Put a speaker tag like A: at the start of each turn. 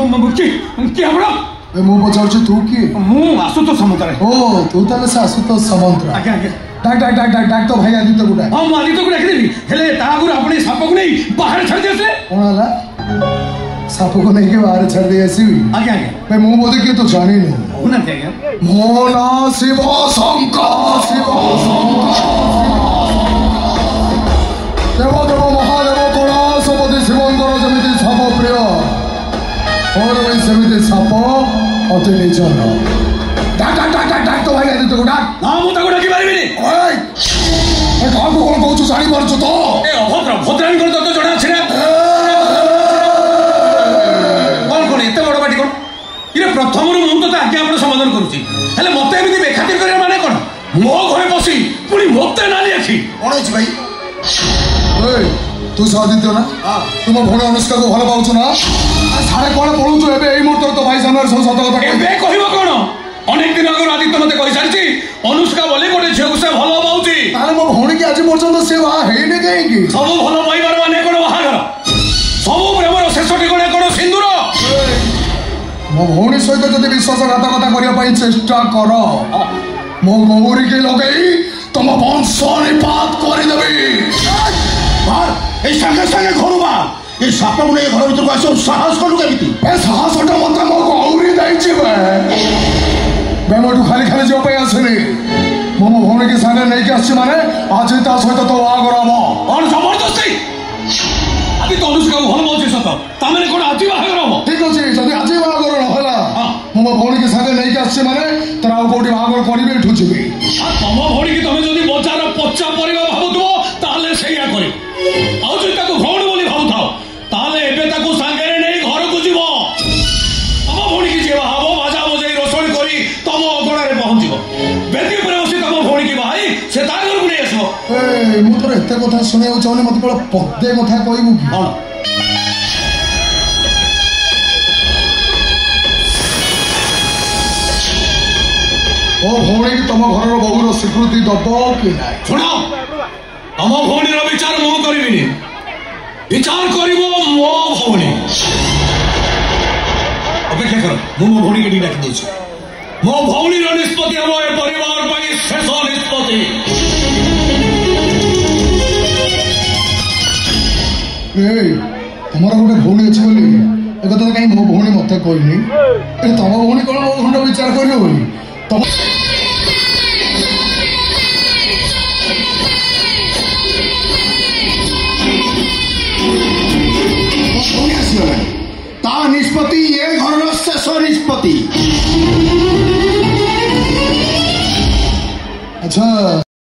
A: किए आपण
B: मु पचार तू किए
A: मु आशुतोष सामंतराय
B: ओ तू ताले से आशुतोष सामंतराय
A: आज्ञा आज्ञा
B: डाक तो भाई आदित्य को डाक
A: हां मु आदित्य को डाकदेबी हेले ता आगुर आपण साप को नहीं बाहर छाड़ दियसे
B: कोन हला साप को नहीं के बाहर छाड़ दे ऐसी
A: आज्ञा आज्ञा
B: भाई मु बोले कि तो जाने नहीं
A: होना चाहिए
B: मोना शिव शंकर देव देव महादेव कैलाशपति शिवंकर जमी साप प्रिय और भाई सेमती साप अति निजन डाक तो भाई आदित्य को डाक
A: ना मु ताको डाकी पारिबिनी
B: ओए काको कोन कहू जानी पारछु तो
A: ए अभद्र भद्राणी कोन तो जणा छै ना कोन एते बड़ बाटी कोन इरे प्रथम रु मु तो आज्ञा आपण समाधान करूची हेले मते एमिति बेखातिर करिया माने कोन मो घरे बसी पुनी मते नाली आखी
B: कोन अछि भाई ओए तू आदित्य ना तुम भौणी अनुष्का को भल पाउछु ना सारे कोन पळुछु एबे एई मुहूर्त तो भाई सामने सब सत कथा
A: एबे कहिबो कोन अनेक दिन अगर आदित्य मते कहि सारछि अनुष्का बोले गोटे झियो से भल पाउछि
B: ताले मो भौणी के आज पर्यंत से वा हेने काहे की
A: सब भल पाइबार माने कोन बाहागर सब प्रेमर शेष ठिकाना कोन सिंदूर
B: मो भौणी सहित जदि विश्वासघातकता करिया पई चेष्टा कर मो गौरी के लगई तुम वंश निपात कर देबी
A: ए संगे संगे घरबा ए साप मुने घर भीतर को आसो साहस करू केमिति
B: ए साहसटा मते मो गौरी दैछि बे मोटू खाली खाली जो पे आसनी मो भौणी के संगे नै के आछि माने आज ता सहित तो बागर हबो
A: और जबरदस्ती अभी तो अनुष्का को भल पाउछि सत ता माने कोन आजि बाहागर हबो
B: ठीक अछि जदि आज बागर न होला मो भौणी के संगे नै के आछि माने तरा कोठी बागर करिबे ठु छिबी
A: तम भौणी की तमे जदि बजार पच्चा परिबा भाबुतो ताले सैया करे आउ जे ताको भौणी बोली भाबुथाओ ताले एबे ताको संगे नै घर को जीवो तम भौणी की जेवा हबो बाजा बजाई रसोई करी तम अगणा रे पहुंचीबो बेदी पर बसी तम भौणी की भाई से ता घर को नै आसो
B: ए मु तोर एते कथा सुनियो चाहनी मते कोला पद्दे कथा कहबू की
A: हां
B: ओ भौणी की तम घर बहुर स्वीकृति दबो कि नाही
A: सुनो तम भौणी रो विचार मो करिबिनी विचार करिवो मो भौणी अपेक्षा कर मो भौणी के डाक देछि मो भौणी रो निष्पत्ति हबो ए परिवार पई शेष निष्पत्ति
B: ए तमरा गोटे भौणी अछि बोली ए कथा काई मो भौणी मते कहनी ए तम भौणी कोन मो घंटा विचार करियो बोली तम
C: ता निष्पत्ति ये घर शेष निष्पत्ति
B: अच्छा